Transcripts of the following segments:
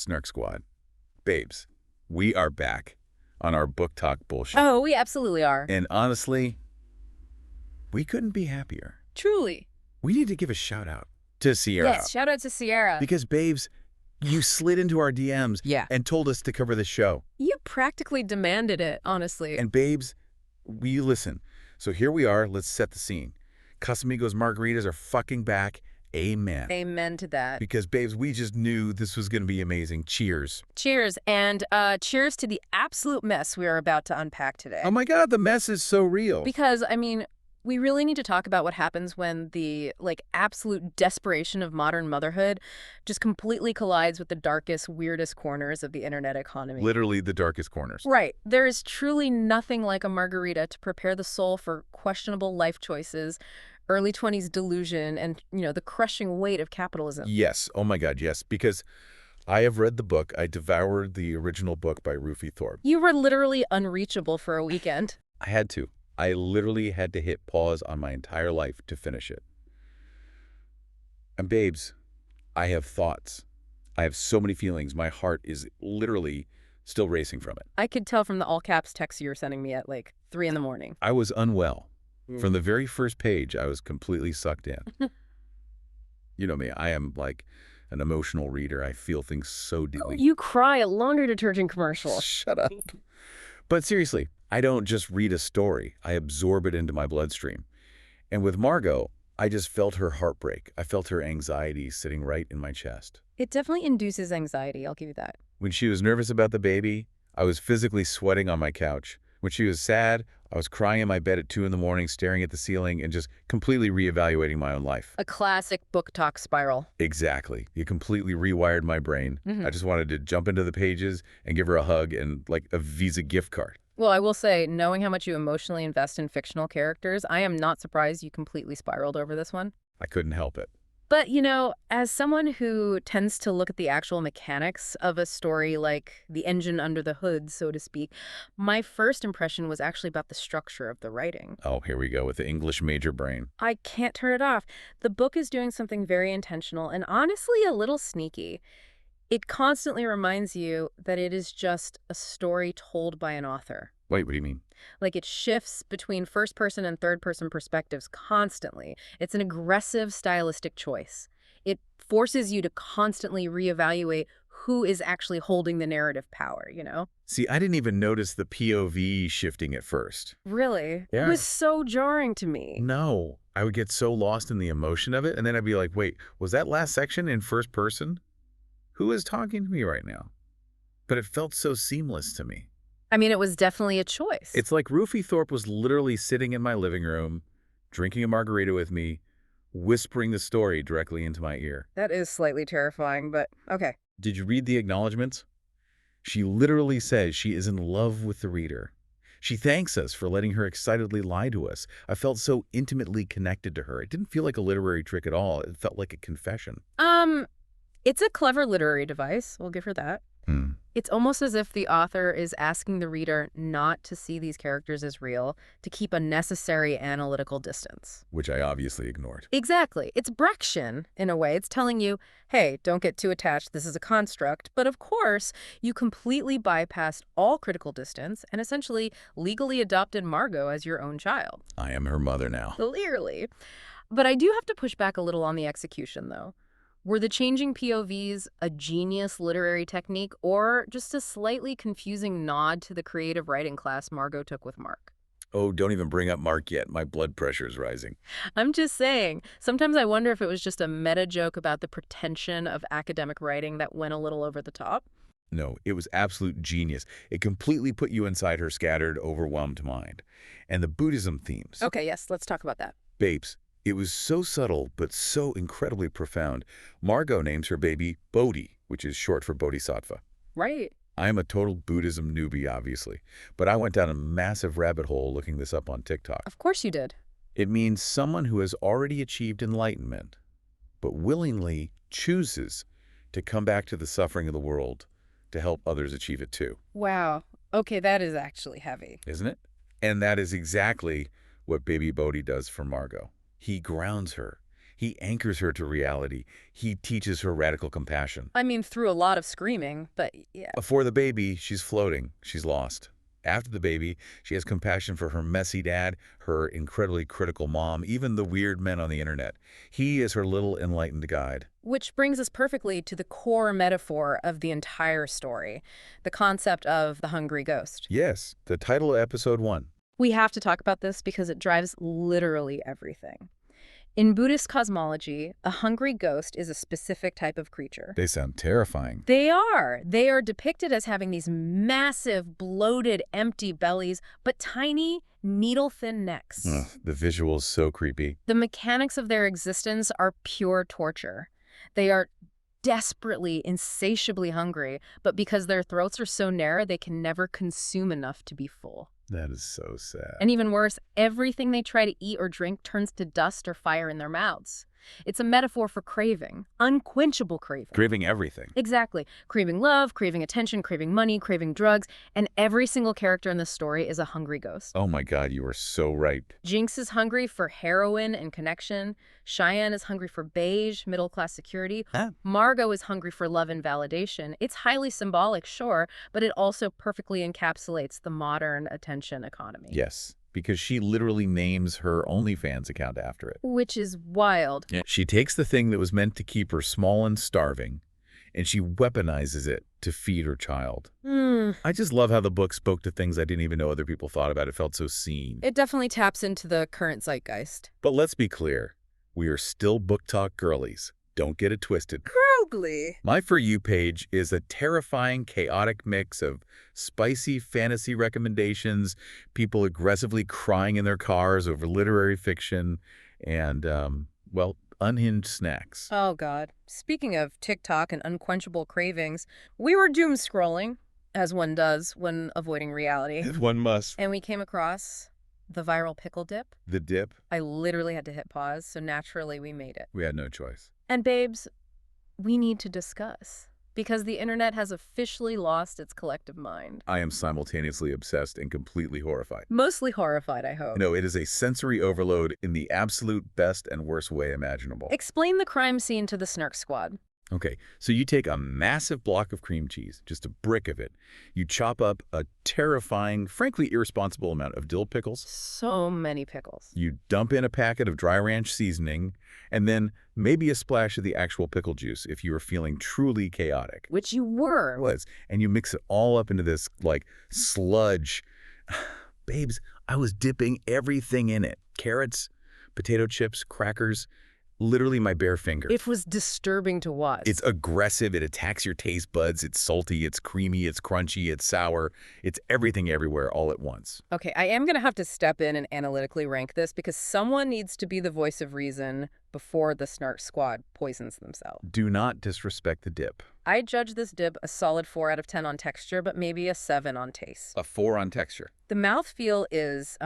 Snark Squad. Babes, we are back on our book talk bullshit. Oh, we absolutely are. And honestly, we couldn't be happier. Truly. We need to give a shout out to Sierra. Yes, shout out to Sierra. Because, babes, you slid into our DMs and told us to cover this show. You practically demanded it, honestly. And, babes, we listen. So here we are. Let's set the scene. Casamigos margaritas are fucking back. Amen. Amen to that. Because, babes, we just knew this was going to be amazing. Cheers. Cheers. And cheers to the absolute mess we are about to unpack today. Oh, my God. The mess is so real. Because, I mean, we really need to talk about what happens when the, absolute desperation of modern motherhood just completely collides with the darkest, weirdest corners of the internet economy. Literally the darkest corners. Right. There is truly nothing like a margarita to prepare the soul for questionable life choices, early 20s delusion, and, the crushing weight of capitalism. Yes. Oh, my God, yes. Because I have read the book. I devoured the original book by Rufi Thorpe. You were literally unreachable for a weekend. I had to. I literally had to hit pause on my entire life to finish it. And babes, I have thoughts. I have so many feelings. My heart is literally still racing from it. I could tell from the all caps text you were sending me at 3 in the morning. I was unwell. From the very first page, I was completely sucked in. You know me, I am like an emotional reader. I feel things so deeply. You cry at laundry detergent commercials. Shut up. But seriously, I don't just read a story. I absorb it into my bloodstream. And with Margo, I just felt her heartbreak. I felt her anxiety sitting right in my chest. It definitely induces anxiety, I'll give you that. When she was nervous about the baby, I was physically sweating on my couch. When she was sad, I was crying in my bed at 2 in the morning, staring at the ceiling and just completely reevaluating my own life. A classic book talk spiral. Exactly. You completely rewired my brain. I just wanted to jump into the pages and give her a hug and like a Visa gift card. Well, I will say, knowing how much you emotionally invest in fictional characters, I am not surprised you completely spiraled over this one. I couldn't help it. But, as someone who tends to look at the actual mechanics of a story, like the engine under the hood, so to speak, my first impression was actually about the structure of the writing. Oh, here we go with the English major brain. I can't turn it off. The book is doing something very intentional and honestly a little sneaky. It constantly reminds you that it is just a story told by an author. Wait, what do you mean? It shifts between first-person and third-person perspectives constantly. It's an aggressive stylistic choice. It forces you to constantly reevaluate who is actually holding the narrative power, See, I didn't even notice the POV shifting at first. Really? Yeah. It was so jarring to me. No, I would get so lost in the emotion of it, and then I'd be like, wait, was that last section in first person? Who is talking to me right now? But it felt so seamless to me. I mean, it was definitely a choice. It's like Rufi Thorpe was literally sitting in my living room, drinking a margarita with me, whispering the story directly into my ear. That is slightly terrifying, but okay. Did you read the acknowledgments? She literally says she is in love with the reader. She thanks us for letting her excitedly lie to us. I felt so intimately connected to her. It didn't feel like a literary trick at all. It felt like a confession. It's a clever literary device. We'll give her that. It's almost as if the author is asking the reader not to see these characters as real, to keep a necessary analytical distance. Which I obviously ignored. Exactly. It's Brechttian, in a way. It's telling you, hey, don't get too attached. This is a construct. But of course, you completely bypassed all critical distance and essentially legally adopted Margo as your own child. I am her mother now. Clearly. But I do have to push back a little on the execution, though. Were the changing POVs a genius literary technique or just a slightly confusing nod to the creative writing class Margo took with Mark? Oh, don't even bring up Mark yet. My blood pressure is rising. I'm just saying, sometimes I wonder if it was just a meta joke about the pretension of academic writing that went a little over the top. No, it was absolute genius. It completely put you inside her scattered, overwhelmed mind. And the Buddhism themes. Okay, yes, let's talk about that. Babes, it was so subtle, but so incredibly profound. Margo names her baby Bodhi, which is short for Bodhisattva. Right. I am a total Buddhism newbie, obviously, but I went down a massive rabbit hole looking this up on TikTok. Of course you did. It means someone who has already achieved enlightenment, but willingly chooses to come back to the suffering of the world to help others achieve it too. Wow. Okay, that is actually heavy. Isn't it? And that is exactly what baby Bodhi does for Margo. He grounds her. He anchors her to reality. He teaches her radical compassion. I mean, through a lot of screaming, but yeah. Before the baby, she's floating. She's lost. After the baby, she has compassion for her messy dad, her incredibly critical mom, even the weird men on the internet. He is her little enlightened guide. Which brings us perfectly to the core metaphor of the entire story, the concept of the hungry ghost. Yes, the title of episode 1. We have to talk about this because it drives literally everything. In Buddhist cosmology, a hungry ghost is a specific type of creature. They sound terrifying. They are. They are depicted as having these massive, bloated, empty bellies, but tiny, needle-thin necks. Ugh, the visual's so creepy. The mechanics of their existence are pure torture. They are desperately, insatiably hungry, but because their throats are so narrow, they can never consume enough to be full. That is so sad. And even worse, everything they try to eat or drink turns to dust or fire in their mouths. It's a metaphor for craving, unquenchable craving. Craving everything. Exactly. Craving love, craving attention, craving money, craving drugs, and every single character in this story is a hungry ghost. Oh my God, you are so right. Jinx is hungry for heroin and connection. Cheyenne is hungry for beige, middle-class security. Huh? Margo is hungry for love and validation. It's highly symbolic, sure, but it also perfectly encapsulates the modern attention economy. Yes, because she literally names her OnlyFans account after it. Which is wild. Yeah. She takes the thing that was meant to keep her small and starving, and she weaponizes it to feed her child. I just love how the book spoke to things I didn't even know other people thought about. It felt so seen. It definitely taps into the current zeitgeist. But let's be clear. We are still book talk girlies. Don't get it twisted. Crowley. My For You page is a terrifying, chaotic mix of spicy fantasy recommendations, people aggressively crying in their cars over literary fiction, and, well, unhinged snacks. Oh, God. Speaking of TikTok and unquenchable cravings, we were doom scrolling, as one does when avoiding reality. One must. And we came across the viral pickle dip. The dip? I literally had to hit pause, so naturally we made it. We had no choice. And babes, we need to discuss, because the internet has officially lost its collective mind. I am simultaneously obsessed and completely horrified. Mostly horrified, I hope. No, it is a sensory overload in the absolute best and worst way imaginable. Explain the crime scene to the Snark squad. Okay, so you take a massive block of cream cheese, just a brick of it. You chop up a terrifying, frankly irresponsible amount of dill pickles. So many pickles. You dump in a packet of dry ranch seasoning, and then maybe a splash of the actual pickle juice if you were feeling truly chaotic. Which you were. It was. And you mix it all up into this, like, sludge. Babes, I was dipping everything in it. Carrots, potato chips, crackers, literally my bare finger. It was disturbing to watch. It's aggressive. It attacks your taste buds. It's salty. It's creamy. It's crunchy. It's sour. It's everything everywhere all at once. Okay, I am going to have to step in and analytically rank this because someone needs to be the voice of reason before the Snark squad poisons themselves. Do not disrespect the dip. I judge this dip a solid 4 out of 10 on texture, but maybe a 7 on taste. A 4 on texture. The mouthfeel is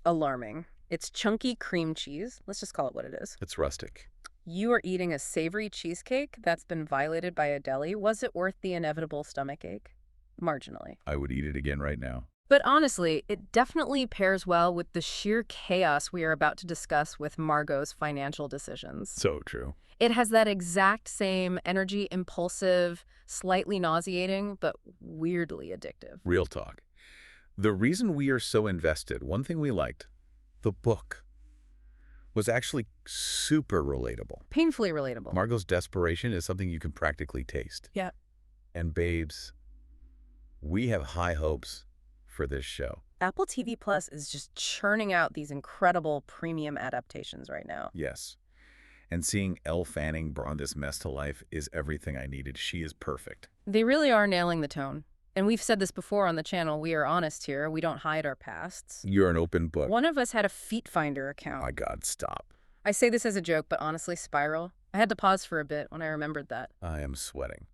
alarming. It's chunky cream cheese. Let's just call it what it is. It's rustic. You are eating a savory cheesecake that's been violated by a deli. Was it worth the inevitable stomachache? Marginally. I would eat it again right now. But honestly, it definitely pairs well with the sheer chaos we are about to discuss with Margo's financial decisions. So true. It has that exact same energy, impulsive, slightly nauseating, but weirdly addictive. Real talk. The reason we are so invested, one thing we liked, the book, was actually super relatable. Painfully relatable. Margo's desperation is something you can practically taste. Yeah. And babes, we have high hopes for this show. Apple TV Plus is just churning out these incredible premium adaptations right now. Yes. And seeing Elle Fanning brought this mess to life is everything I needed. She is perfect. They really are nailing the tone. And we've said this before on the channel, we are honest here. We don't hide our pasts. You're an open book. One of us had a Feet Finder account. My God, stop. I say this as a joke, but honestly, Spiral. I had to pause for a bit when I remembered that. I am sweating.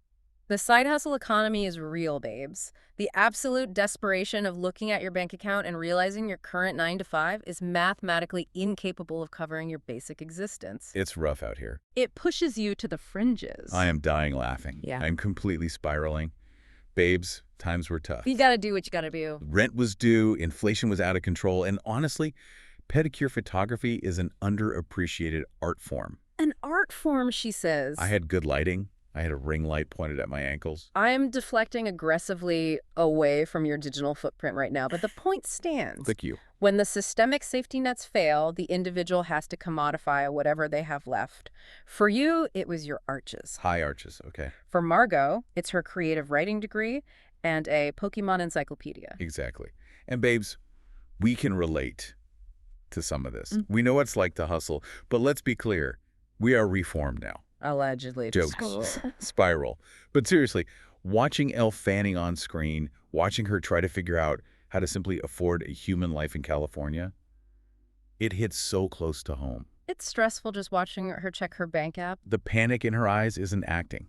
The side hustle economy is real, babes. The absolute desperation of looking at your bank account and realizing your current 9-to-5 is mathematically incapable of covering your basic existence. It's rough out here. It pushes you to the fringes. I am dying laughing. Yeah. I'm completely spiraling. Babes, times were tough. You gotta do what you gotta do. Rent was due, inflation was out of control, and honestly, pedicure photography is an underappreciated art form. And art form, she says. I had good lighting. I had a ring light pointed at my ankles. I'm deflecting aggressively away from your digital footprint right now, but the point stands. Thank you. When the systemic safety nets fail, the individual has to commodify whatever they have left. For you, it was your arches. High arches, okay. For Margo, it's her creative writing degree and a Pokemon encyclopedia. Exactly. And babes, we can relate to some of this. We know what it's like to hustle, but let's be clear. We are reformed now. Allegedly. Jokes. Spiral. But seriously, watching Elle Fanning on screen, watching her try to figure out how to simply afford a human life in California, it hits so close to home. It's stressful just watching her check her bank app. The panic in her eyes isn't acting.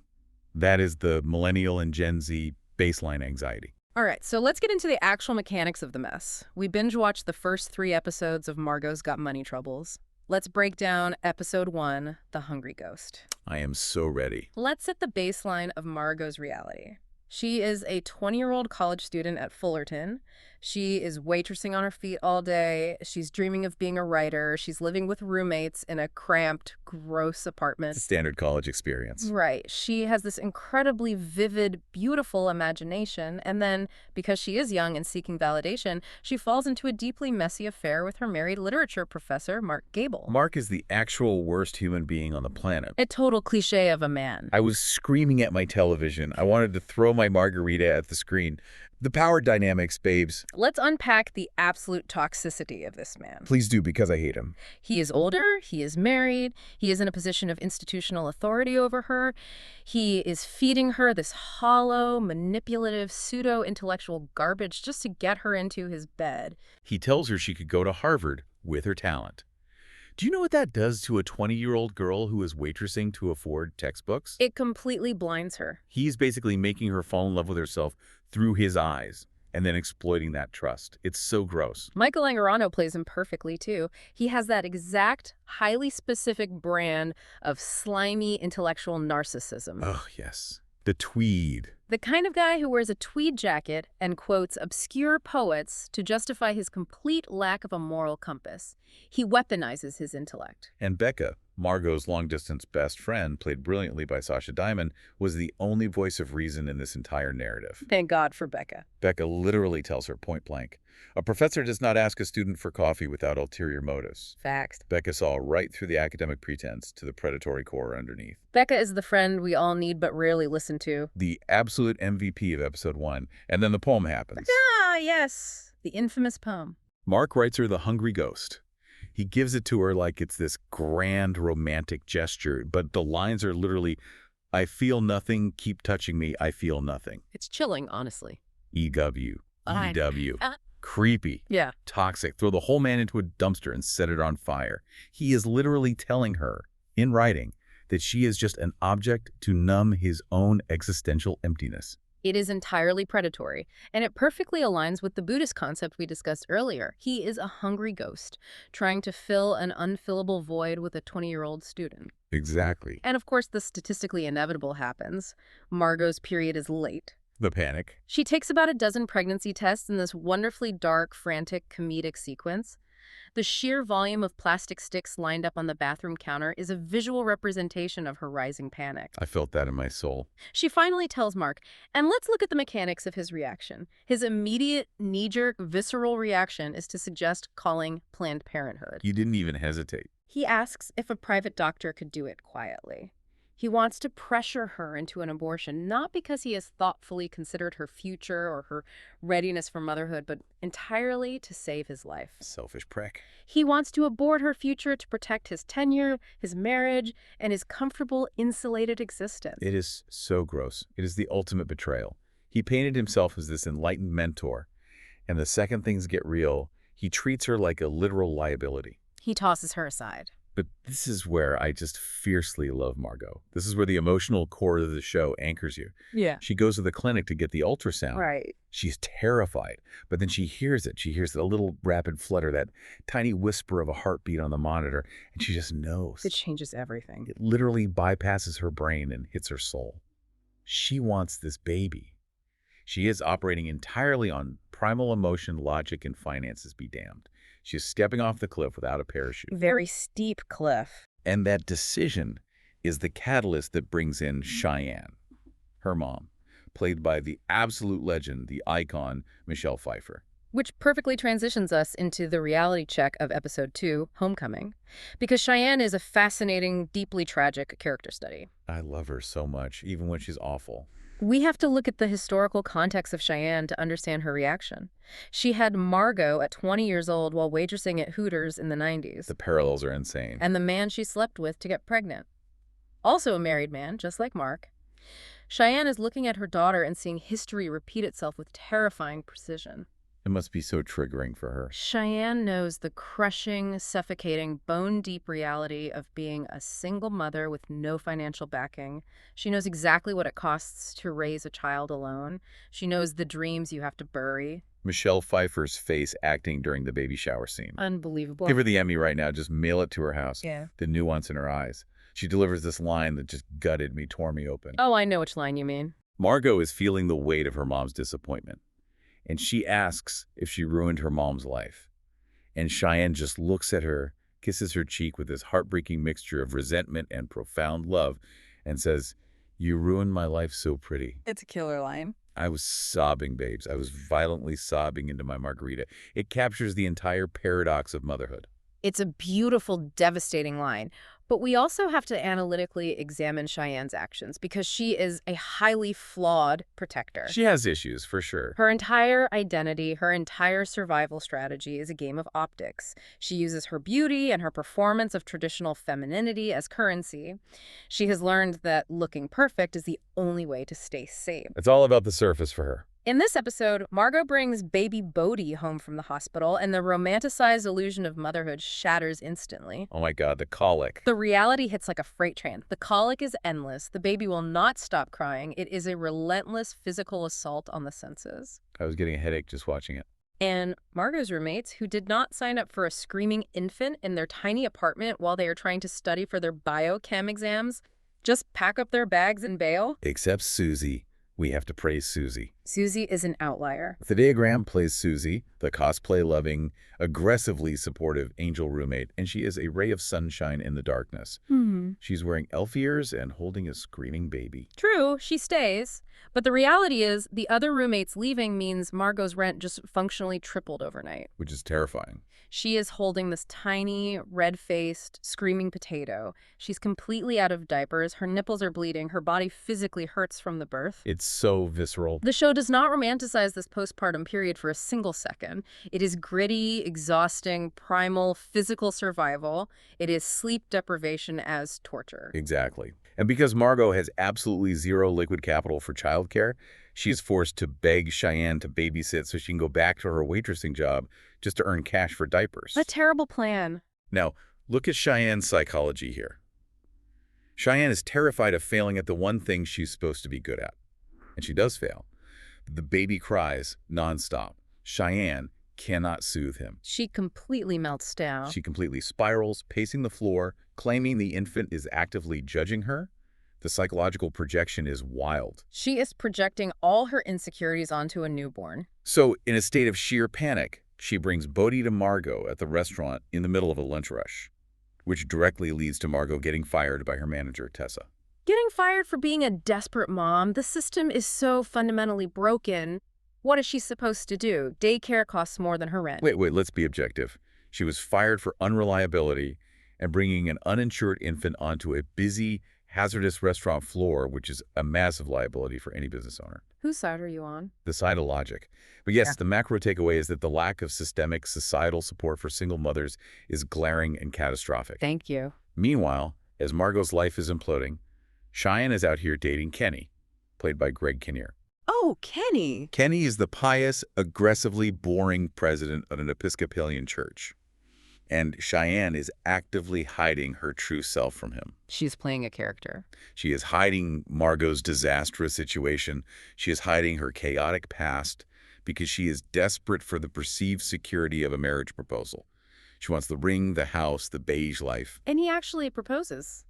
That is the millennial and Gen Z baseline anxiety. All right, so let's get into the actual mechanics of the mess. We binge-watched the first 3 episodes of Margo's Got Money Troubles. Let's break down episode 1, The Hungry Ghost. I am so ready. Let's set the baseline of Margo's reality. She is a 20-year-old college student at Fullerton. She is waitressing on her feet all day. She's dreaming of being a writer. She's living with roommates in a cramped, gross apartment. It's a standard college experience. Right. She has this incredibly vivid, beautiful imagination. And then, because she is young and seeking validation, she falls into a deeply messy affair with her married literature professor, Mark Gable. Mark is the actual worst human being on the planet. A total cliche of a man. I was screaming at my television. I wanted to throw my margarita at the screen. The power dynamics, babes. Let's unpack the absolute toxicity of this man. Please do, because I hate him. He is older, he is married, he is in a position of institutional authority over her. He is feeding her this hollow, manipulative, pseudo-intellectual garbage just to get her into his bed. He tells her she could go to Harvard with her talent. Do you know what that does to a 20-year-old girl who is waitressing to afford textbooks? It completely blinds her. He's basically making her fall in love with herself through his eyes and then exploiting that trust. It's so gross. Michael Angarano plays him perfectly, too. He has that exact, highly specific brand of slimy intellectual narcissism. Oh, yes. The tweed. The kind of guy who wears a tweed jacket and quotes obscure poets to justify his complete lack of a moral compass. He weaponizes his intellect. And Becca, Margot's long-distance best friend, played brilliantly by Sasha Diamond, was the only voice of reason in this entire narrative. Thank God for Becca. Becca literally tells her point blank, "A professor does not ask a student for coffee without ulterior motives." Facts. Becca saw right through the academic pretense to the predatory core underneath. Becca is the friend we all need but rarely listen to. The absolute MVP of episode 1, and then the poem happens. Ah, yes. The infamous poem. Mark writes her The Hungry Ghost. He gives it to her like it's this grand romantic gesture, but the lines are literally, "I feel nothing, keep touching me, I feel nothing." It's chilling, honestly. EW. I- EW. Creepy. Yeah. Toxic. Throw the whole man into a dumpster and set it on fire. He is literally telling her, in writing, that she is just an object to numb his own existential emptiness. It is entirely predatory, and it perfectly aligns with the Buddhist concept we discussed earlier. He is a hungry ghost, trying to fill an unfillable void with a 20-year-old student. Exactly. And of course, the statistically inevitable happens. Margot's period is late. The panic. She takes about a dozen pregnancy tests in this wonderfully dark, frantic, comedic sequence. The sheer volume of plastic sticks lined up on the bathroom counter is a visual representation of her rising panic. I felt that in my soul. She finally tells Mark, and let's look at the mechanics of his reaction. His immediate, knee-jerk, visceral reaction is to suggest calling Planned Parenthood. You didn't even hesitate. He asks if a private doctor could do it quietly. He wants to pressure her into an abortion, not because he has thoughtfully considered her future or her readiness for motherhood, but entirely to save his life. Selfish prick. He wants to abort her future to protect his tenure, his marriage, and his comfortable, insulated existence. It is so gross. It is the ultimate betrayal. He painted himself as this enlightened mentor, and the second things get real, he treats her like a literal liability. He tosses her aside. But this is where I just fiercely love Margo. This is where the emotional core of the show anchors you. Yeah. She goes to the clinic to get the ultrasound. Right. She's terrified, but then she hears it. She hears a little rapid flutter, that tiny whisper of a heartbeat on the monitor, and she just knows. It changes everything. It literally bypasses her brain and hits her soul. She wants this baby. She is operating entirely on primal emotion, logic, and finances be damned. She's stepping off the cliff without a parachute. Very steep cliff. And that decision is the catalyst that brings in Cheyenne, her mom, played by the absolute legend, the icon, Michelle Pfeiffer. Which perfectly transitions us into the reality check of episode 2, Homecoming, because Cheyenne is a fascinating, deeply tragic character study. I love her so much, even when she's awful. We have to look at the historical context of Cheyenne to understand her reaction. She had Margo at 20 years old while waitressing at Hooters in the 90s, The parallels are insane. and the man she slept with to get pregnant. Also a married man, just like Mark. Cheyenne is looking at her daughter and seeing history repeat itself with terrifying precision. It must be so triggering for her. Cheyenne knows the crushing, suffocating, bone-deep reality of being a single mother with no financial backing. She knows exactly what it costs to raise a child alone. She knows the dreams you have to bury. Michelle Pfeiffer's face acting during the baby shower scene. Unbelievable. Give her the Emmy right now. Just mail it to her house. Yeah. The nuance in her eyes. She delivers this line that just gutted me, tore me open. Oh, I know which line you mean. Margo is feeling the weight of her mom's disappointment, and she asks if she ruined her mom's life. And Cheyenne just looks at her, kisses her cheek with this heartbreaking mixture of resentment and profound love, and says, "You ruined my life so pretty." It's a killer line. I was sobbing, babes. I was violently sobbing into my margarita. It captures the entire paradox of motherhood. It's a beautiful, devastating line. But we also have to analytically examine Cheyenne's actions because she is a highly flawed protector. She has issues, for sure. Her entire identity, her entire survival strategy is a game of optics. She uses her beauty and her performance of traditional femininity as currency. She has learned that looking perfect is the only way to stay safe. It's all about the surface for her. In this episode, Margo brings baby Bodhi home from the hospital, and the romanticized illusion of motherhood shatters instantly. Oh my God, the colic. The reality hits like a freight train. The colic is endless. The baby will not stop crying. It is a relentless physical assault on the senses. I was getting a headache just watching it. And Margo's roommates, who did not sign up for a screaming infant in their tiny apartment while they are trying to study for their biochem exams, just pack up their bags and bail. Except Susie. We have to praise Susie. Susie is an outlier. The diagram plays Susie, the cosplay-loving, aggressively supportive angel roommate, and she is a ray of sunshine in the darkness. She's wearing elf ears and holding a screaming baby. True, she stays. But the reality is, the other roommates leaving means Margo's rent just functionally tripled overnight. Which is terrifying. She is holding this tiny, red-faced, screaming potato. She's completely out of diapers. Her nipples are bleeding. Her body physically hurts from the birth. It's so visceral. The show does not romanticize this postpartum period for a single second. It is gritty, exhausting, primal, physical survival. It is sleep deprivation as torture. Exactly. And because Margo has absolutely zero liquid capital for childcare, she is forced to beg Cheyenne to babysit so she can go back to her waitressing job just to earn cash for diapers. A terrible plan. Now, look at Cheyenne's psychology here. Cheyenne is terrified of failing at the one thing she's supposed to be good at. And she does fail. The baby cries nonstop. Cheyenne cannot soothe him. She completely melts down. She completely spirals, pacing the floor, claiming the infant is actively judging her. The psychological projection is wild. She is projecting all her insecurities onto a newborn. So, in a state of sheer panic, she brings Bodhi to Margo at the restaurant in the middle of a lunch rush, which directly leads to Margo getting fired by her manager, Tessa. Getting fired for being a desperate mom, the system is so fundamentally broken. What is she supposed to do? Daycare costs more than her rent. Wait, let's be objective. She was fired for unreliability and bringing an uninsured infant onto a busy, hazardous restaurant floor, which is a massive liability for any business owner. Whose side are you on? The side of logic. But yes, the macro takeaway is that the lack of systemic societal support for single mothers is glaring and catastrophic. Thank you. Meanwhile, as Margo's life is imploding, Cheyenne is out here dating Kenny, played by Greg Kinnear. Oh, Kenny. Kenny is the pious, aggressively boring president of an Episcopalian church. And Cheyenne is actively hiding her true self from him. She's playing a character. She is hiding Margo's disastrous situation. She is hiding her chaotic past because she is desperate for the perceived security of a marriage proposal. She wants the ring, the house, the beige life. And he actually proposes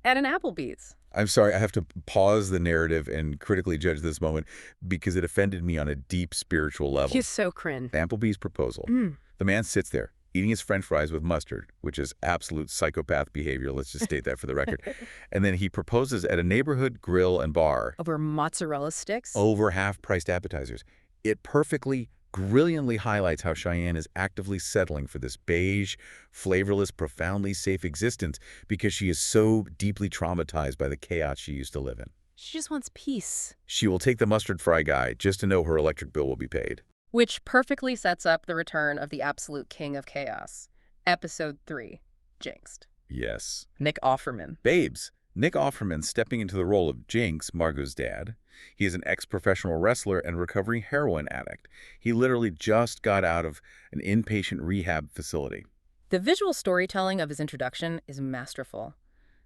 at an Applebee's. I'm sorry, I have to pause the narrative and critically judge this moment because it offended me on a deep spiritual level. He's so cringe. Applebee's proposal. The man sits there, eating his french fries with mustard, which is absolute psychopath behavior. Let's just state that for the record. And then he proposes at a neighborhood grill and bar Over mozzarella sticks? over half-priced appetizers. It perfectly, brilliantly highlights how Cheyenne is actively settling for this beige, flavorless, profoundly safe existence because she is so deeply traumatized by the chaos she used to live in. She just wants peace. She will take the mustard fry guy just to know her electric bill will be paid. Which perfectly sets up the return of the absolute king of chaos. Episode 3, Jinxed. Yes. Nick Offerman. Babes, Nick Offerman stepping into the role of Jinx, Margo's dad. He is an ex-professional wrestler and recovering heroin addict. He literally just got out of an inpatient rehab facility. The visual storytelling of his introduction is masterful.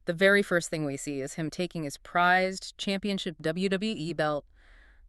The very first thing we see is him taking his prized championship WWE belt,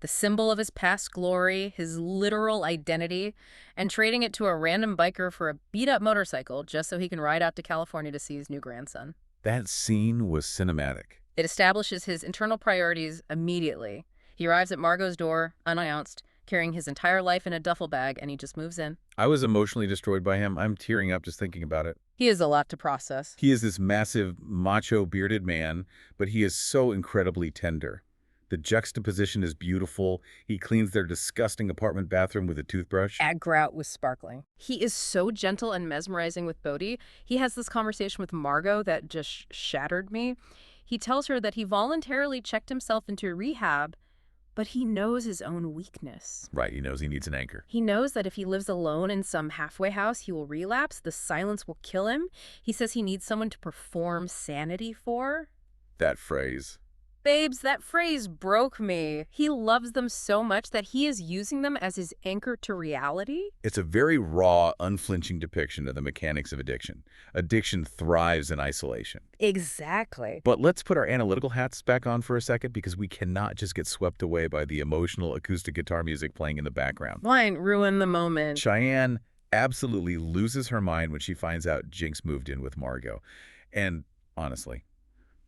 the symbol of his past glory, his literal identity, and trading it to a random biker for a beat-up motorcycle just so he can ride out to California to see his new grandson. That scene was cinematic. It establishes his internal priorities immediately. He arrives at Margo's door, unannounced, carrying his entire life in a duffel bag, and he just moves in. I was emotionally destroyed by him. I'm tearing up just thinking about it. He has a lot to process. He is this massive, macho, bearded man, but he is so incredibly tender. The juxtaposition is beautiful. He cleans their disgusting apartment bathroom with a toothbrush. Ag Grout was sparkling. He is so gentle and mesmerizing with Bodhi. He has this conversation with Margo that just shattered me. He tells her that he voluntarily checked himself into rehab, but he knows his own weakness. Right, he knows he needs an anchor. He knows that if he lives alone in some halfway house, he will relapse. The silence will kill him. He says he needs someone to perform sanity for. That phrase. Babes, that phrase broke me. He loves them so much that he is using them as his anchor to reality. It's a very raw, unflinching depiction of the mechanics of addiction. Addiction thrives in isolation. Exactly. But let's put our analytical hats back on for a second because we cannot just get swept away by the emotional acoustic guitar music playing in the background. Wine ruin the moment. Cheyenne absolutely loses her mind when she finds out Jinx moved in with Margo. And honestly,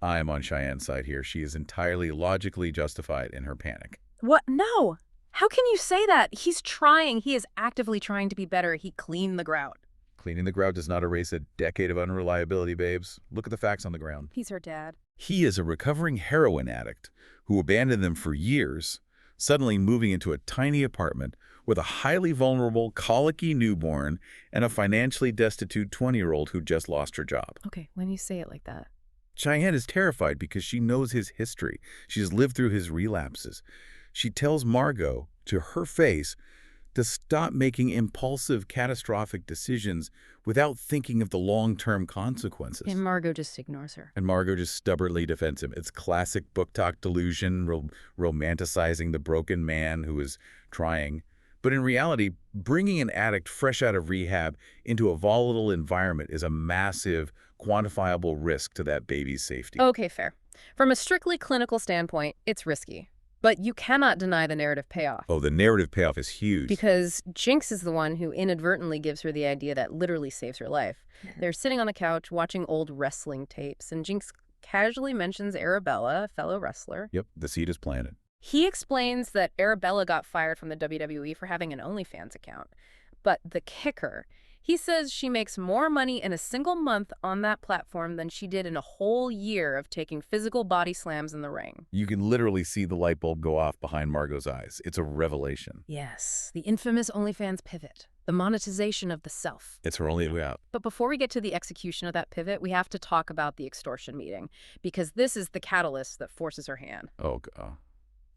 I am on Cheyenne's side here. She is entirely logically justified in her panic. What? No. How can you say that? He's trying. He is actively trying to be better. He cleaned the grout. Cleaning the grout does not erase a decade of unreliability, babes. Look at the facts on the ground. He's her dad. He is a recovering heroin addict who abandoned them for years, suddenly moving into a tiny apartment with a highly vulnerable, colicky newborn and a financially destitute 20-year-old who just lost her job. Okay, when you say it like that. Cheyenne is terrified because she knows his history. She has lived through his relapses. She tells Margo, to her face, to stop making impulsive, catastrophic decisions without thinking of the long-term consequences. And Margo just ignores her. And Margo just stubbornly defends him. It's classic book talk delusion, romanticizing the broken man who is trying. But in reality, bringing an addict fresh out of rehab into a volatile environment is a massive, quantifiable risk to that baby's safety. Okay, fair. From a strictly clinical standpoint, it's risky. But you cannot deny the narrative payoff. Oh, the narrative payoff is huge. Because Jinx is the one who inadvertently gives her the idea that literally saves her life. They're sitting on the couch watching old wrestling tapes, and Jinx casually mentions Arabella, a fellow wrestler. Yep, the seed is planted. He explains that Arabella got fired from the WWE for having an OnlyFans account. But the kicker, he says she makes more money in a single month on that platform than she did in a whole year of taking physical body slams in the ring. You can literally see the light bulb go off behind Margo's eyes. It's a revelation. Yes, the infamous OnlyFans pivot, the monetization of the self. It's her only way out. But before we get to the execution of that pivot, we have to talk about the extortion meeting, because this is the catalyst that forces her hand. Oh, God.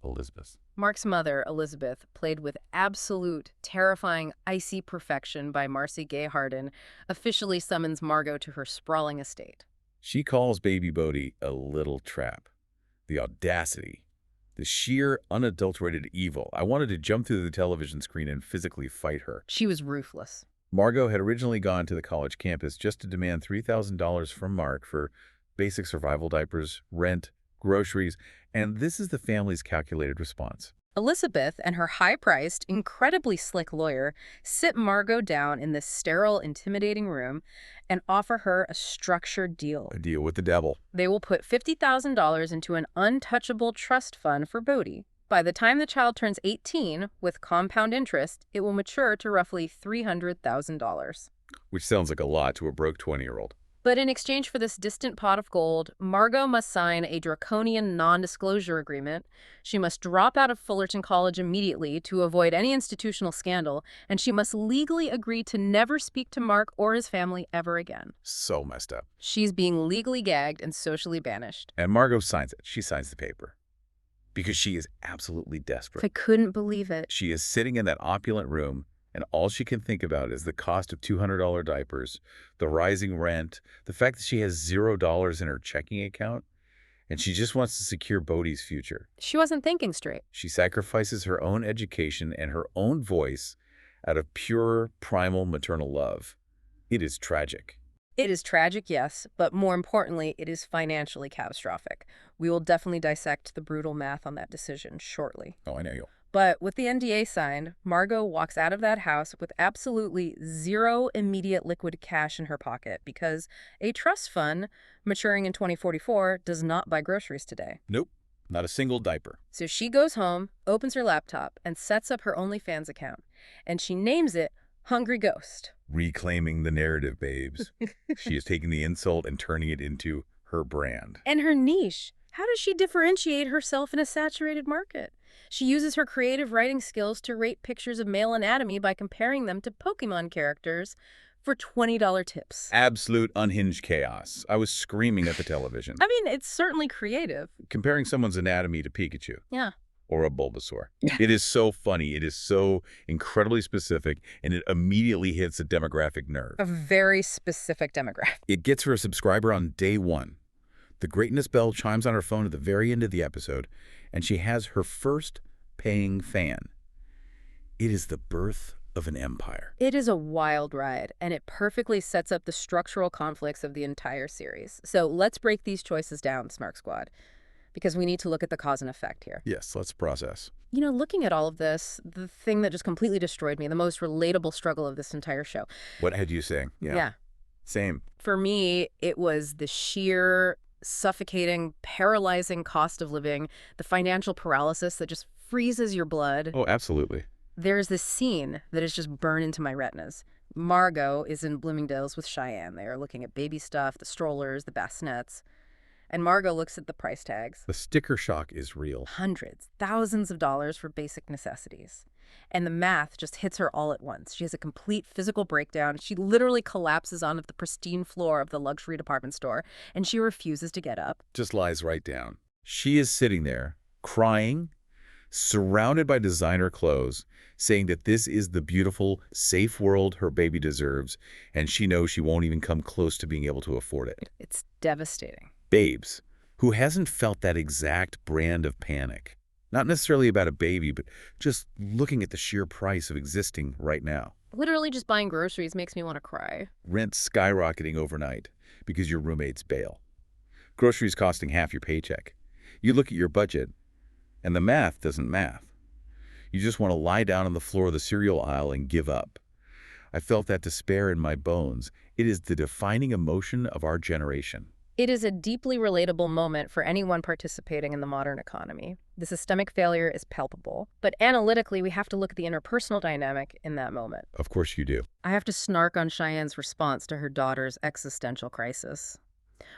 Elizabeth. Mark's mother, Elizabeth, played with absolute, terrifying, icy perfection by Marcy Gay Harden, officially summons Margo to her sprawling estate. She calls baby Bodhi a little trap. The audacity, the sheer, unadulterated evil. I wanted to jump through the television screen and physically fight her. She was ruthless. Margo had originally gone to the college campus just to demand $3,000 from Mark for basic survival diapers, rent, groceries, and this is the family's calculated response. Elizabeth and her high-priced, incredibly slick lawyer sit Margo down in this sterile, intimidating room and offer her a structured deal. A deal with the devil. They will put $50,000 into an untouchable trust fund for Bodhi. By the time the child turns 18, with compound interest, it will mature to roughly $300,000. which sounds like a lot to a broke 20-year-old. But in exchange for this distant pot of gold, Margo must sign a draconian non-disclosure agreement. She must drop out of Fullerton College immediately to avoid any institutional scandal, and she must legally agree to never speak to Mark or his family ever again. So messed up. She's being legally gagged and socially banished. And Margo signs it. She signs the paper. Because she is absolutely desperate. I couldn't believe it. She is sitting in that opulent room, and all she can think about is the cost of $200 diapers, the rising rent, the fact that she has $0 in her checking account, and she just wants to secure Bodhi's future. She wasn't thinking straight. She sacrifices her own education and her own voice out of pure, primal maternal love. It is tragic. It is tragic, yes, but more importantly, it is financially catastrophic. We will definitely dissect the brutal math on that decision shortly. Oh, I know you. But with the NDA signed, Margo walks out of that house with absolutely zero immediate liquid cash in her pocket because a trust fund maturing in 2044 does not buy groceries today. Nope, not a single diaper. So she goes home, opens her laptop, and sets up her OnlyFans account. And she names it Hungry Ghost. Reclaiming the narrative, babes. She is taking the insult and turning it into her brand. And her niche. How does she differentiate herself in a saturated market? She uses her creative writing skills to rate pictures of male anatomy by comparing them to Pokemon characters for $20 tips. Absolute unhinged chaos. I was screaming at the television. I mean, it's certainly creative. Comparing someone's anatomy to Pikachu. Yeah. Or a Bulbasaur. It is so funny. It is so incredibly specific, and it immediately hits a demographic nerve. A very specific demographic. It gets her a subscriber on day one. The greatness bell chimes on her phone at the very end of the episode, and she has her first paying fan. It is the birth of an empire. It is a wild ride, and it perfectly sets up the structural conflicts of the entire series. So let's break these choices down, Snark Squad, because we need to look at the cause and effect here. Yes, let's process. You know, looking at all of this, the thing that just completely destroyed me, the most relatable struggle of this entire show. What had you saying? Yeah. Same. For me, it was the sheer suffocating, paralyzing cost of living, the financial paralysis that just freezes your blood. Oh, absolutely. There's this scene that is just burned into my retinas. Margo is in Bloomingdale's with Cheyenne. They are looking at baby stuff, the strollers, the bassinets. And Margo looks at the price tags. The sticker shock is real. Hundreds, thousands of dollars for basic necessities. And the math just hits her all at once. She has a complete physical breakdown. She literally collapses onto the pristine floor of the luxury department store, and she refuses to get up. Just lies right down. She is sitting there, crying, surrounded by designer clothes, saying that this is the beautiful, safe world her baby deserves, and she knows she won't even come close to being able to afford it. It's devastating. Babes, who hasn't felt that exact brand of panic? Not necessarily about a baby, but just looking at the sheer price of existing right now. Literally just buying groceries makes me want to cry. Rent skyrocketing overnight because your roommates bail. Groceries costing half your paycheck. You look at your budget, and the math doesn't math. You just want to lie down on the floor of the cereal aisle and give up. I felt that despair in my bones. It is the defining emotion of our generation. It is a deeply relatable moment for anyone participating in the modern economy. The systemic failure is palpable, but analytically, we have to look at the interpersonal dynamic in that moment. Of course you do. I have to snark on Cheyenne's response to her daughter's existential crisis.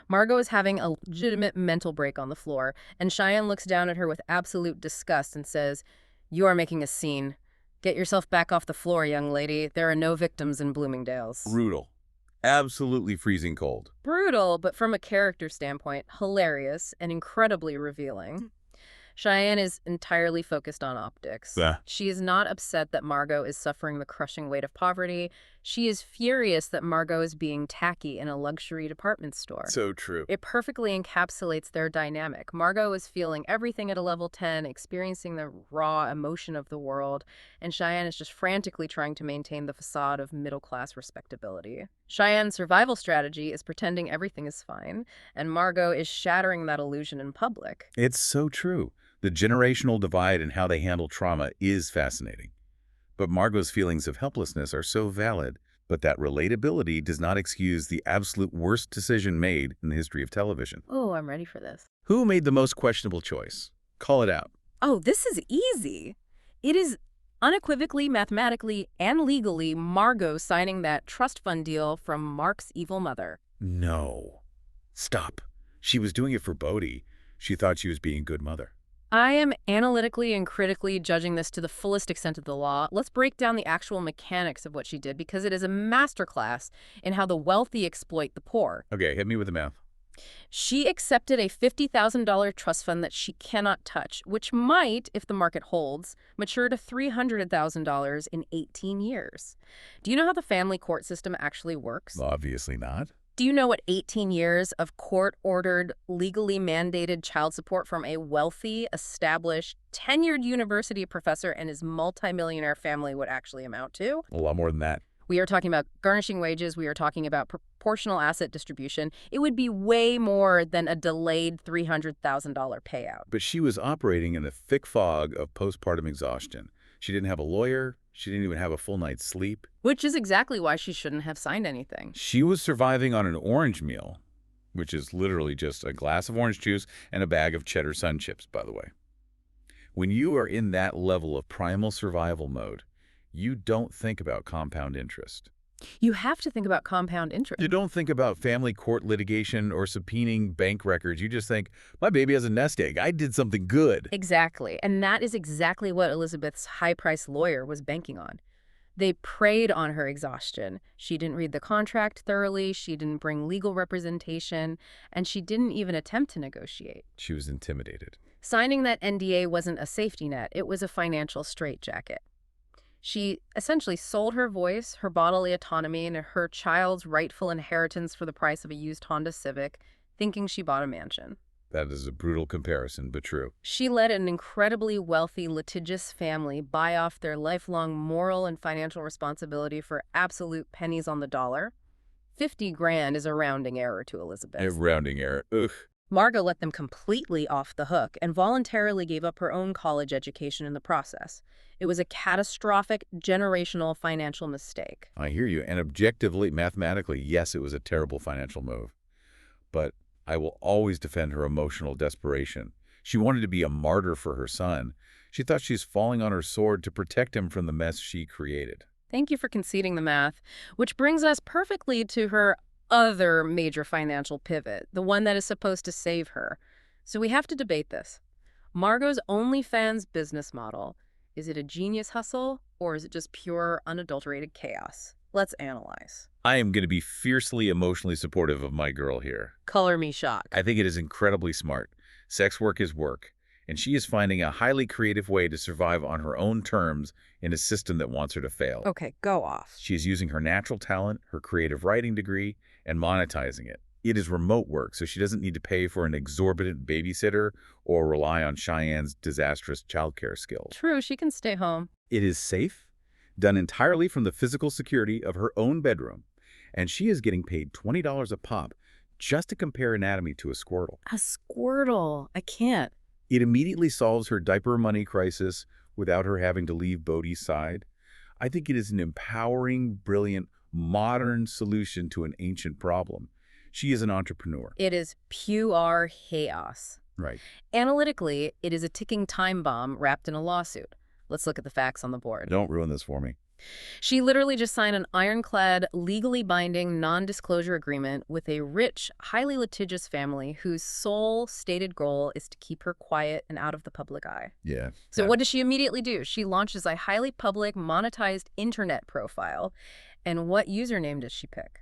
Margo is having a legitimate mental break on the floor, and Cheyenne looks down at her with absolute disgust and says, "You are making a scene. Get yourself back off the floor, young lady. There are no victims in Bloomingdale's." Brutal. Absolutely freezing cold. Brutal, but from a character standpoint, hilarious and incredibly revealing. Cheyenne is entirely focused on optics. She is not upset that Margo is suffering the crushing weight of poverty. She is furious that Margo is being tacky in a luxury department store. So true. It perfectly encapsulates their dynamic. Margo is feeling everything at a level 10, experiencing the raw emotion of the world, and Cheyenne is just frantically trying to maintain the facade of middle-class respectability. Cheyenne's survival strategy is pretending everything is fine, and Margo is shattering that illusion in public. It's so true. The generational divide in how they handle trauma is fascinating. But Margo's feelings of helplessness are so valid, but that relatability does not excuse the absolute worst decision made in the history of television. Oh, I'm ready for this. Who made the most questionable choice? Call it out. Oh, this is easy. It is Unequivocally, mathematically, and legally, Margo signing that trust fund deal from Mark's evil mother. No. Stop. She was doing it for Bodhi. She thought she was being a good mother. I am analytically and critically judging this to the fullest extent of the law. Let's break down the actual mechanics of what she did, because it is a masterclass in how the wealthy exploit the poor. Okay, hit me with the math. She accepted a $50,000 trust fund that she cannot touch, which might, if the market holds, mature to $300,000 in 18 years. Do you know how the family court system actually works? Obviously not. Do you know what 18 years of court-ordered, legally mandated child support from a wealthy, established, tenured university professor and his multimillionaire family would actually amount to? A lot more than that. We are talking about garnishing wages. We are talking about proportional asset distribution. It would be way more than a delayed $300,000 payout. But she was operating in a thick fog of postpartum exhaustion. She didn't have a lawyer. She didn't even have a full night's sleep. Which is exactly why she shouldn't have signed anything. She was surviving on an orange meal, which is literally just a glass of orange juice and a bag of cheddar sun chips, by the way. When you are in that level of primal survival mode, you don't think about compound interest. You have to think about compound interest. You don't think about family court litigation or subpoenaing bank records. You just think, my baby has a nest egg. I did something good. Exactly. And that is exactly what Elizabeth's high-priced lawyer was banking on. They preyed on her exhaustion. She didn't read the contract thoroughly, she didn't bring legal representation, and she didn't even attempt to negotiate. She was intimidated. Signing that NDA wasn't a safety net, it was a financial straitjacket. She essentially sold her voice, her bodily autonomy, and her child's rightful inheritance for the price of a used Honda Civic, thinking she bought a mansion. That is a brutal comparison, but true. She let an incredibly wealthy, litigious family buy off their lifelong moral and financial responsibility for absolute pennies on the dollar. 50 grand is a rounding error to Elizabeth. A rounding error. Ugh. Margo let them completely off the hook and voluntarily gave up her own college education in the process. It was a catastrophic, generational financial mistake. I hear you. And objectively, mathematically, yes, it was a terrible financial move. But I will always defend her emotional desperation. She wanted to be a martyr for her son. She thought she's falling on her sword to protect him from the mess she created. Thank you for conceding the math, which brings us perfectly to her other major financial pivot, the one that is supposed to save her. So we have to debate this. Margo's OnlyFans business model. Is it a genius hustle, or is it just pure, unadulterated chaos? Let's analyze. I am going to be fiercely emotionally supportive of my girl here. Color me shocked. I think it is incredibly smart. Sex work is work, and she is finding a highly creative way to survive on her own terms in a system that wants her to fail. Okay, go off. She is using her natural talent, her creative writing degree, and monetizing it. It is remote work, so she doesn't need to pay for an exorbitant babysitter or rely on Cheyenne's disastrous childcare skills. True, she can stay home. It is safe, done entirely from the physical security of her own bedroom, and she is getting paid $20 a pop just to compare anatomy to a Squirtle. A Squirtle. I can't. It immediately solves her diaper money crisis without her having to leave Bodhi's side. I think it is an empowering, brilliant, modern solution to an ancient problem. She is an entrepreneur. It is pure chaos. Right. Analytically, it is a ticking time bomb wrapped in a lawsuit. Let's look at the facts on the board. Don't ruin this for me. She literally just signed an ironclad, legally binding non-disclosure agreement with a rich, highly litigious family whose sole stated goal is to keep her quiet and out of the public eye. Yeah. So what does she immediately do? She launches a highly public, monetized internet profile. And what username does she pick?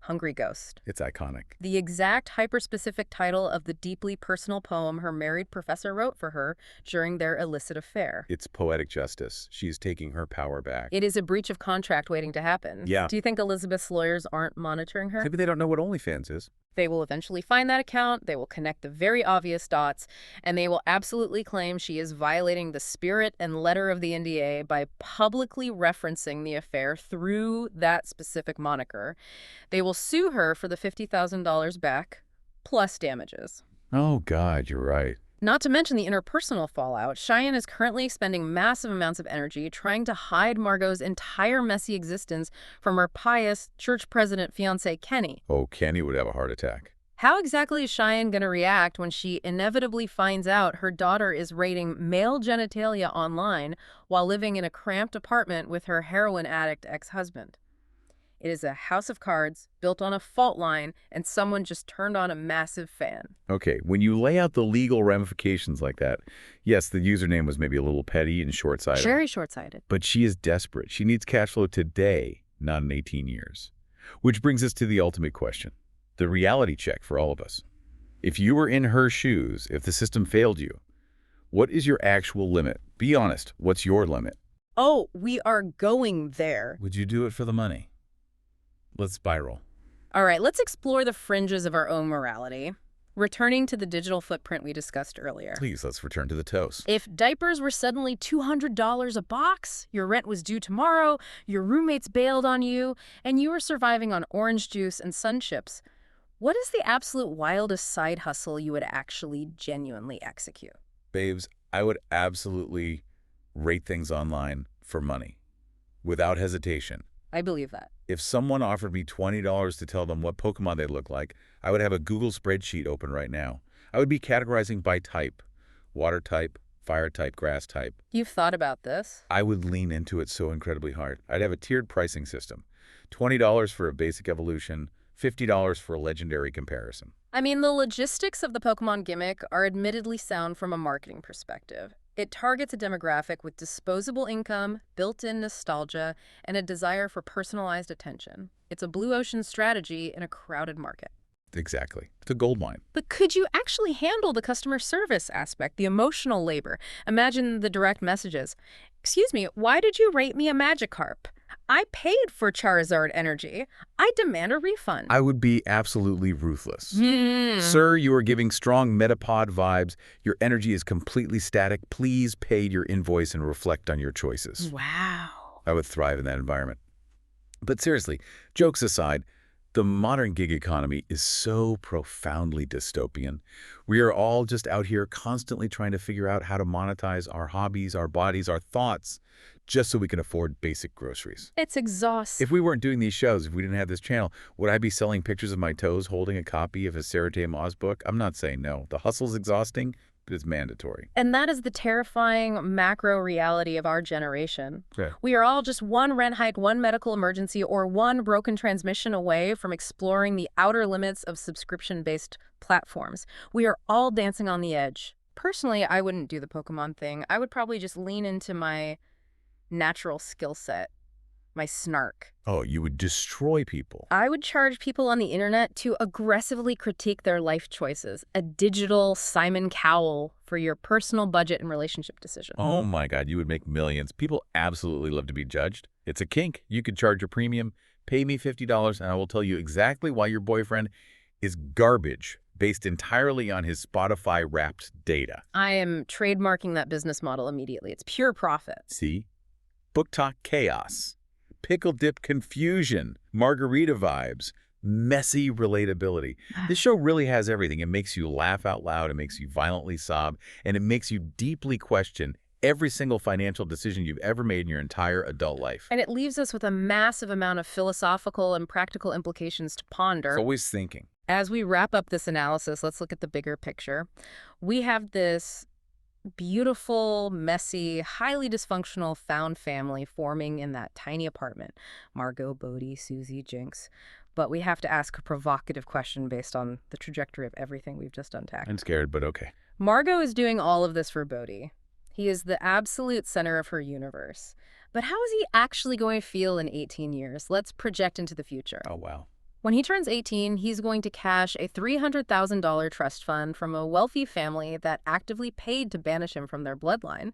Hungry Ghost. It's iconic. The exact hyper-specific title of the deeply personal poem her married professor wrote for her during their illicit affair. It's poetic justice. She's taking her power back. It is a breach of contract waiting to happen. Yeah. Do you think Elizabeth's lawyers aren't monitoring her? Maybe they don't know what OnlyFans is. They will eventually find that account, they will connect the very obvious dots, and they will absolutely claim she is violating the spirit and letter of the NDA by publicly referencing the affair through that specific moniker. They will sue her for the $50,000 back, plus damages. Oh, God, you're right. Not to mention the interpersonal fallout. Cheyenne is currently expending massive amounts of energy trying to hide Margo's entire messy existence from her pious church president fiancé, Kenny. Oh, Kenny would have a heart attack. How exactly is Cheyenne going to react when she inevitably finds out her daughter is rating male genitalia online while living in a cramped apartment with her heroin addict ex-husband? It is a house of cards built on a fault line, and someone just turned on a massive fan. Okay, when you lay out the legal ramifications like that, yes, the username was maybe a little petty and short-sighted. Very short-sighted. But she is desperate. She needs cash flow today, not in 18 years. Which brings us to the ultimate question, the reality check for all of us. If you were in her shoes, if the system failed you, what is your actual limit? Be honest, what's your limit? Oh, we are going there. Would you do it for the money? Let's spiral. All right, let's explore the fringes of our own morality. Returning to the digital footprint we discussed earlier. Please, let's return to the toast. If diapers were suddenly $200 a box, your rent was due tomorrow, your roommates bailed on you, and you were surviving on orange juice and sun chips, what is the absolute wildest side hustle you would actually genuinely execute? Babes, I would absolutely rate things online for money, without hesitation. I believe that. If someone offered me $20 to tell them what Pokemon they look like, I would have a Google spreadsheet open right now. I would be categorizing by type, water type, fire type, grass type. You've thought about this? I would lean into it so incredibly hard. I'd have a tiered pricing system. $20 for a basic evolution, $50 for a legendary comparison. I mean, the logistics of the Pokemon gimmick are admittedly sound from a marketing perspective. It targets a demographic with disposable income, built-in nostalgia, and a desire for personalized attention. It's a blue ocean strategy in a crowded market. Exactly. It's a goldmine. But could you actually handle the customer service aspect, the emotional labor? Imagine the direct messages. Excuse me, why did you rate me a Magikarp? I paid for Charizard energy. I demand a refund. I would be absolutely ruthless. Sir, you are giving strong Metapod vibes. Your energy is completely static. Please pay your invoice and reflect on your choices. Wow. I would thrive in that environment. But seriously, jokes aside, the modern gig economy is so profoundly dystopian. We are all just out here constantly trying to figure out how to monetize our hobbies, our bodies, our thoughts, just so we can afford basic groceries. It's exhausting. If we weren't doing these shows, if we didn't have this channel, would I be selling pictures of my toes holding a copy of a Sarah J. Maas book? I'm not saying no. The hustle's exhausting, but it's mandatory. And that is the terrifying macro reality of our generation. Yeah. We are all just one rent hike, one medical emergency, or one broken transmission away from exploring the outer limits of subscription-based platforms. We are all dancing on the edge. Personally, I wouldn't do the Pokemon thing. I would probably just lean into my natural skill set, my Snark. Oh, you would destroy people. I would charge people on the internet to aggressively critique their life choices, a digital Simon Cowell for your personal budget and relationship decisions. Oh my God, you would make millions. People absolutely love to be judged. It's a kink. You could charge a premium, pay me $50, and I will tell you exactly why your boyfriend is garbage based entirely on his Spotify-wrapped data. I am trademarking that business model immediately. It's pure profit. See? Book talk chaos, pickle dip confusion, margarita vibes, messy relatability. This show really has everything. It makes you laugh out loud, it makes you violently sob, and it makes you deeply question every single financial decision you've ever made in your entire adult life. And it leaves us with a massive amount of philosophical and practical implications to ponder. It's always thinking. As we wrap up this analysis, let's look at the bigger picture. We have this beautiful, messy, highly dysfunctional found family forming in that tiny apartment. Margo, Bodhi, Susie, Jinx. But we have to ask a provocative question based on the trajectory of everything we've just unpacked. I'm scared, but okay. Margo is doing all of this for Bodhi. He is the absolute center of her universe. But how is he actually going to feel in 18 years? Let's project into the future. Oh, wow. When he turns 18, he's going to cash a $300,000 trust fund from a wealthy family that actively paid to banish him from their bloodline.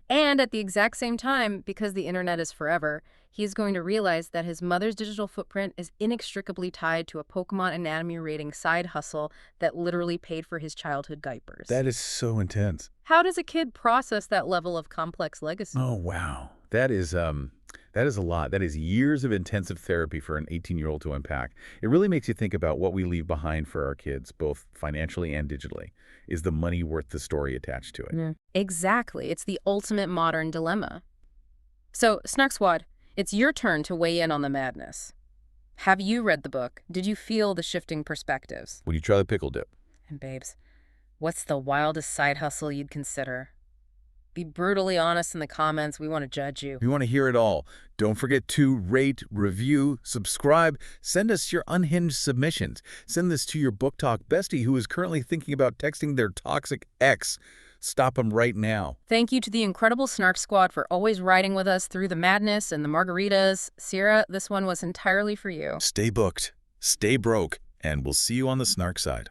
And at the exact same time, because the internet is forever, he's going to realize that his mother's digital footprint is inextricably tied to a Pokemon anatomy rating side hustle that literally paid for his childhood diapers. That is so intense. How does a kid process that level of complex legacy? Oh, wow. That is a lot. That is years of intensive therapy for an 18-year-old to unpack. It really makes you think about what we leave behind for our kids, both financially and digitally. Is the money worth the story attached to it? Yeah. Exactly. It's the ultimate modern dilemma. So, Snark Squad, it's your turn to weigh in on the madness. Have you read the book? Did you feel the shifting perspectives? Would you try the pickle dip? And babes, what's the wildest side hustle you'd consider? Be brutally honest in the comments. We want to judge you. We want to hear it all. Don't forget to rate, review, subscribe. Send us your unhinged submissions. Send this to your Book Talk bestie who is currently thinking about texting their toxic ex. Stop them right now. Thank you to the incredible Snark Squad for always riding with us through the madness and the margaritas. Sierra, this one was entirely for you. Stay booked, stay broke, and we'll see you on the Snark side.